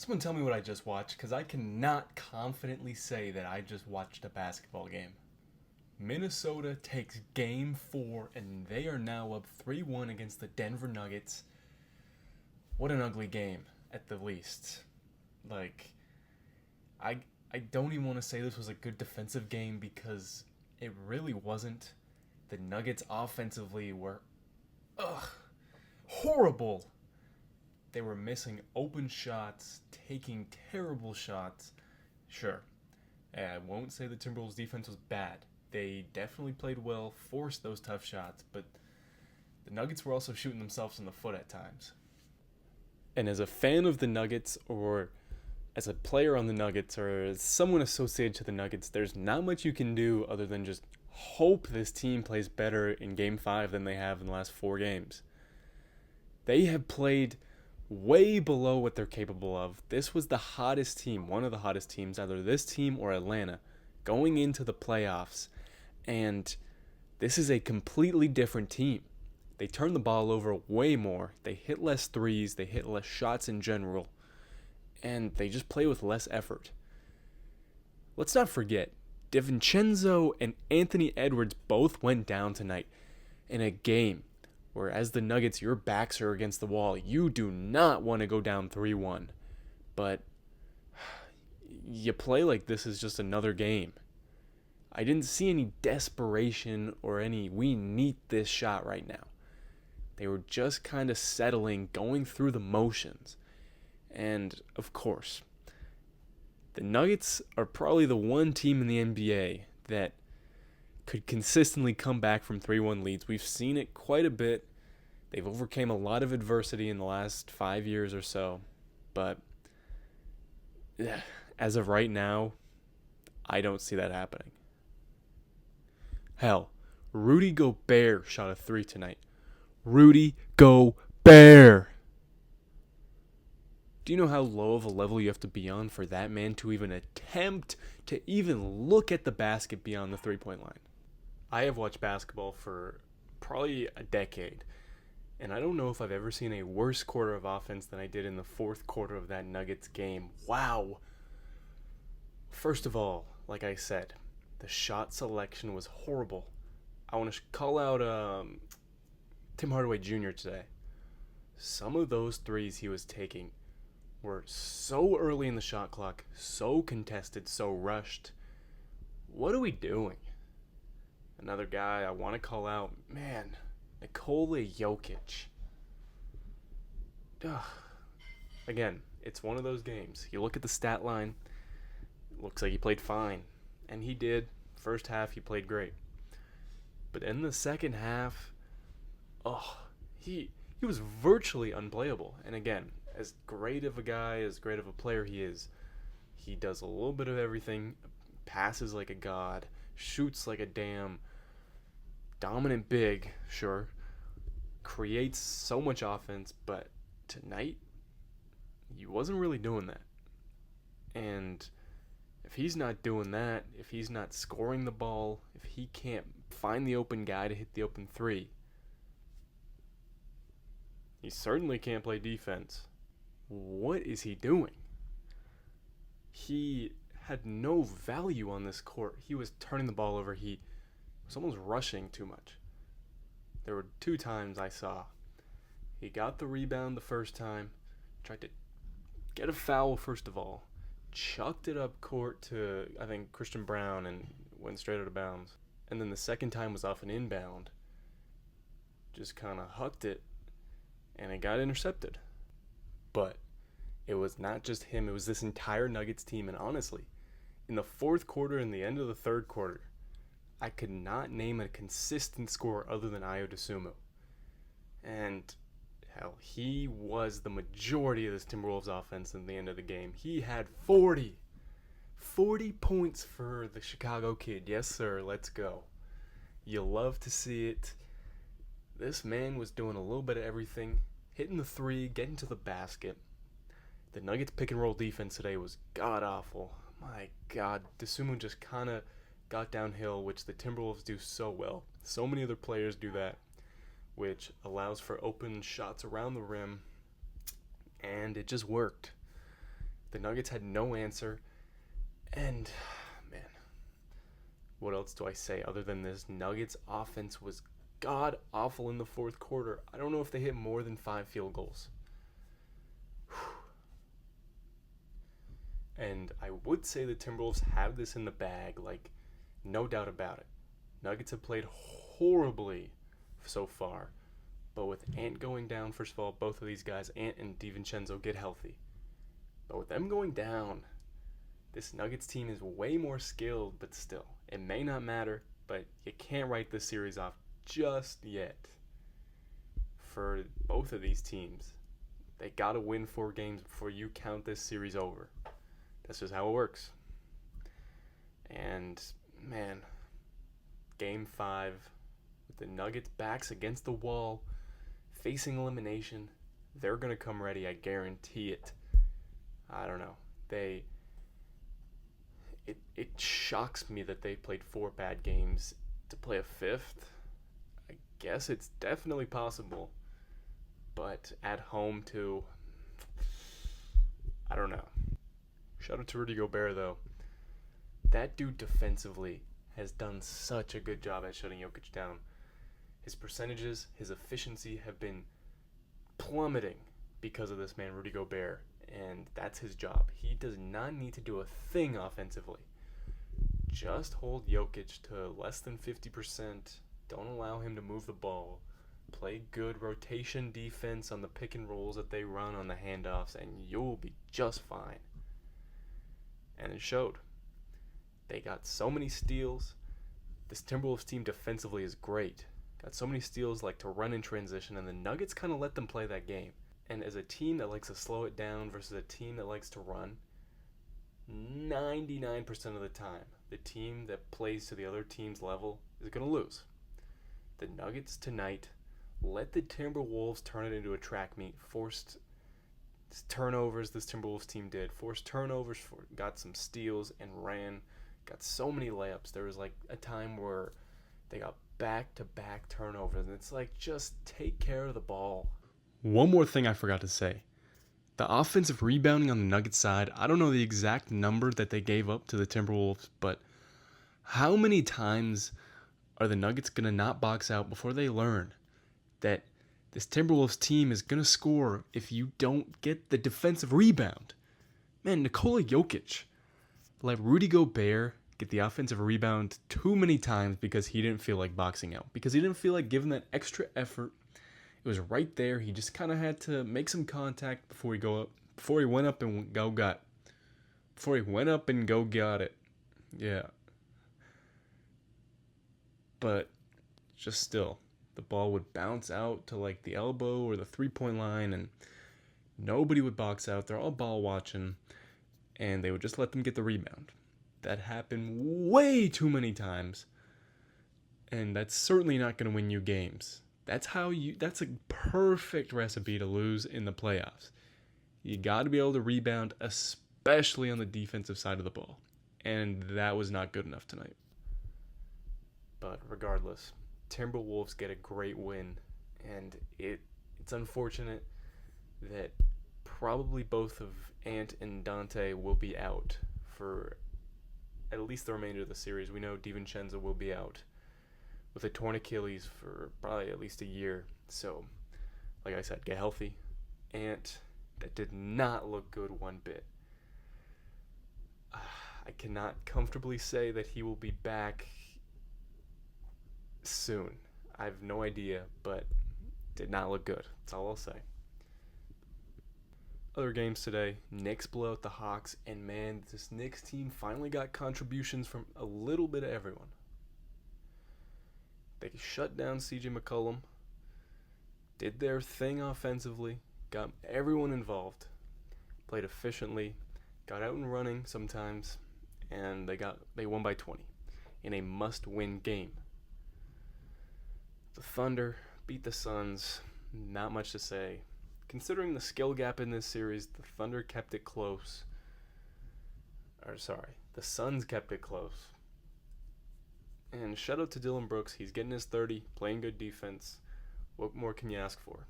Someone tell me what I just watched, because I cannot confidently say that I just watched a basketball game. Minnesota takes game 4, and they are now up 3-1 against the Denver Nuggets. What an ugly game, at the least. Like, I, I don't even want to say this was a good defensive game because it really wasn't. The Nuggets offensively were, horrible. They were missing open shots, taking terrible shots. Sure, I won't say the Timberwolves defense was bad. They definitely played well, forced those tough shots, but the Nuggets were also shooting themselves in the foot at times. And as a fan of the Nuggets, or as a player on the Nuggets, or as someone associated to the Nuggets, there's not much you can do other than just hope this team plays better in Game 5 than they have in the last 4 games. They have played way below what they're capable of. This was the hottest team, one of the hottest teams, either this team or Atlanta, going into the playoffs. And this is a completely different team. They turn the ball over way more. They hit less threes. They hit less shots in general. And they just play with less effort. Let's not forget, DiVincenzo and Anthony Edwards both went down tonight in a game where, as the Nuggets, your backs are against the wall. You do not want to go down 3-1. But you play like this is just another game. I didn't see any desperation or any we need this shot right now. They were just kind of settling, going through the motions. And, of course, the Nuggets are probably the one team in the NBA that could consistently come back from 3-1 leads. We've seen it quite a bit. They've overcame a lot of adversity in the last 5 years or so. But as of right now, I don't see that happening. Hell, Rudy Gobert shot a 3 tonight. Rudy Gobert! Do you know how low of a level you have to be on for that man to even attempt to even look at the basket beyond the three-point line? I have watched basketball for probably a decade, and I don't know if I've ever seen a worse quarter of offense than I did in the fourth quarter of that Nuggets game. Wow! First of all, like I said, the shot selection was horrible. I want to call out Tim Hardaway Jr. today. Some of those threes he was taking were so early in the shot clock, so contested, so rushed. What are we doing? Another guy I want to call out, man, Nikola Jokic. Ugh. Again, it's one of those games. You look at the stat line, it looks like he played fine. And he did. First half, he played great. But in the second half, he was virtually unplayable. And again, as great of a guy, as great of a player he is, he does a little bit of everything, passes like a god, shoots like a damn dominant big, sure, creates so much offense, but tonight, he wasn't really doing that. And if he's not doing that, if he's not scoring the ball, if he can't find the open guy to hit the open three, he certainly can't play defense. What is he doing? He had no value on this court. He was turning the ball over. He was almost rushing too much. There were 2 times I saw. He got the rebound the first time, tried to get a foul first of all, chucked it up court to, I think, Christian Brown and went straight out of bounds. And then the second time was off an inbound. Just kind of hucked it, and it got intercepted. But it was not just him. It was this entire Nuggets team. And honestly, in the fourth quarter and the end of the third quarter, I could not name a consistent scorer other than Ayo Dosunmu. And hell, he was the majority of this Timberwolves offense in the end of the game. He had 40 points for the Chicago Kid. Yes, sir, let's go. You love to see it. This man was doing a little bit of everything, hitting the three, getting to the basket. The Nuggets pick and roll defense today was god-awful. My God, Dosunmu just kind of got downhill, which the Timberwolves do so well. So many other players do that, which allows for open shots around the rim, and it just worked. The Nuggets had no answer. And, man, what else do I say other than this? Nuggets offense was god awful in the fourth quarter. I don't know if they hit more than 5 field goals. And I would say the Timberwolves have this in the bag, like, no doubt about it. Nuggets have played horribly so far. But with Ant going down, first of all, both of these guys, Ant and DiVincenzo, get healthy. But with them going down, this Nuggets team is way more skilled, but still. It may not matter, but you can't write this series off just yet. For both of these teams, they got to win 4 games before you count this series over. That's just how it works. And, man, Game 5, with the Nuggets' backs against the wall, facing elimination, they're going to come ready, I guarantee it. I don't know. It shocks me that they played 4 bad games to play a 5th. I guess it's definitely possible. But at home, too, I don't know. Shout out to Rudy Gobert, though. That dude defensively has done such a good job at shutting Jokic down. His percentages, his efficiency have been plummeting because of this man, Rudy Gobert. And that's his job. He does not need to do a thing offensively. Just hold Jokic to less than 50%. Don't allow him to move the ball. Play good rotation defense on the pick and rolls that they run on the handoffs, and you'll be just fine. And it showed. They got so many steals. This Timberwolves team defensively is great. Got so many steals like to run in transition, and the Nuggets kind of let them play that game. And as a team that likes to slow it down versus a team that likes to run, 99% of the time, the team that plays to the other team's level is going to lose. The Nuggets tonight let the Timberwolves turn it into a track meet. Forced turnovers, this Timberwolves team did. Forced turnovers, got some steals, and ran. Got so many layups. There was like a time where they got back-to-back turnovers, and it's like, just take care of the ball. One more thing I forgot to say. The offensive rebounding on the Nuggets side, I don't know the exact number that they gave up to the Timberwolves, but how many times are the Nuggets going to not box out before they learn that this Timberwolves team is going to score if you don't get the defensive rebound? Man, Nikola Jokic let Rudy Gobert get the offensive rebound too many times because he didn't feel like boxing out, because he didn't feel like giving that extra effort. It was right there. He just kind of had to make some contact before he went up and got it. Yeah. But just still, the ball would bounce out to like the elbow or the 3-point line, and nobody would box out. They're all ball watching, and they would just let them get the rebound. That happened way too many times, and that's certainly not going to win you games. That's a perfect recipe to lose in the playoffs. You got to be able to rebound, especially on the defensive side of the ball. And that was not good enough tonight. But regardless, Timberwolves get a great win. And it's unfortunate that probably both of Ant and Dante will be out for at least the remainder of the series. We know DiVincenzo will be out with a torn Achilles for probably at least a year. So, like I said, get healthy. Ant, that did not look good one bit. I cannot comfortably say that he will be back soon. I have no idea, but did not look good. That's all I'll say. Other games today, Knicks blow out the Hawks, and man, this Knicks team finally got contributions from a little bit of everyone. They shut down CJ McCollum, did their thing offensively, got everyone involved, played efficiently, got out and running sometimes, and they won by 20 in a must-win game. The Thunder beat the Suns, not much to say. Considering the skill gap in this series, the Thunder kept it close. The Suns kept it close. And shout out to Dillon Brooks. He's getting his 30, playing good defense. What more can you ask for?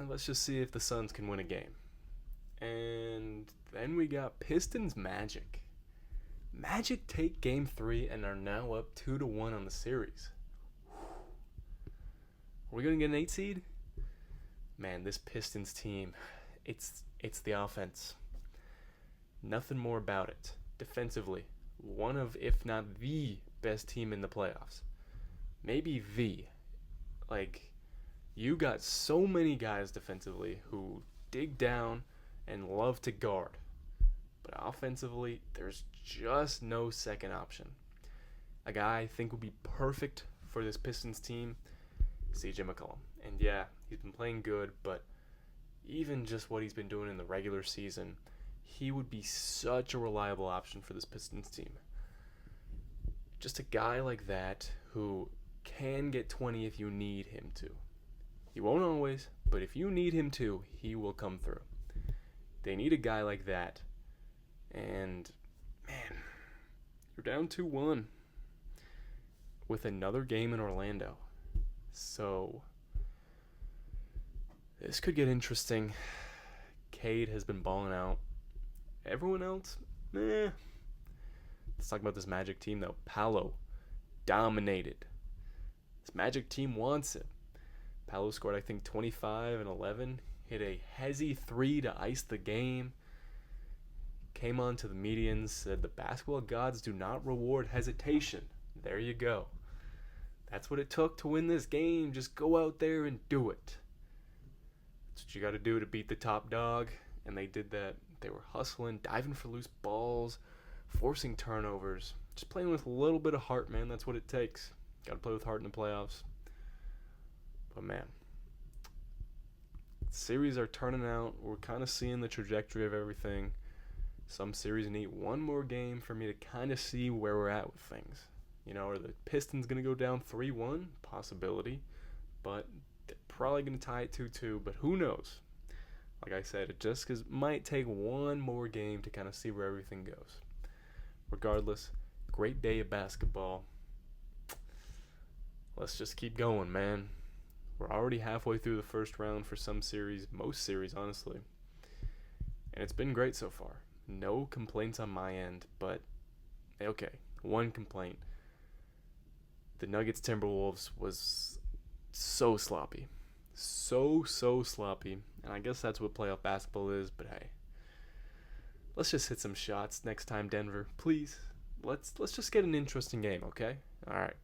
Let's just see if the Suns can win a game. And then we got Pistons Magic. Magic take game 3 and are now up 2-1 on the series. Are we going to get an 8 seed? Man, this Pistons team, it's the offense. Nothing more about it. Defensively, one of, if not the best team in the playoffs. Maybe the. Like, you got so many guys defensively who dig down and love to guard. But offensively, there's just no second option. A guy I think would be perfect for this Pistons team, CJ McCollum. And yeah, he's been playing good, but even just what he's been doing in the regular season, he would be such a reliable option for this Pistons team. Just a guy like that who can get 20 if you need him to. He won't always, but if you need him to, he will come through. They need a guy like that. And, man, you're down 2-1 with another game in Orlando. So, this could get interesting. Cade has been balling out. Everyone else, Let's talk about this Magic team, though. Paolo dominated. This Magic team wants it. Paolo scored, I think, 25 and 11. Hit a hezzy 3 to ice the game. Came on to the media and said the basketball gods do not reward hesitation. There you go. That's what it took to win this game. Just go out there and do it. That's what you got to do to beat the top dog. And they did that. They were hustling, diving for loose balls, forcing turnovers. Just playing with a little bit of heart, man. That's what it takes. Got to play with heart in the playoffs. But, man, series are turning out. We're kind of seeing the trajectory of everything. Some series need one more game for me to kind of see where we're at with things. You know, are the Pistons going to go down 3-1? Possibility. But they're probably going to tie it 2-2. But who knows? Like I said, it just might take one more game to kind of see where everything goes. Regardless, great day of basketball. Let's just keep going, man. We're already halfway through the first round for some series, most series, honestly. And it's been great so far. No complaints on my end, but okay, one complaint. The Nuggets Timberwolves was so sloppy. So sloppy. And I guess that's what playoff basketball is, but hey. Let's just hit some shots next time, Denver. Please. Let's just get an interesting game, okay? All right.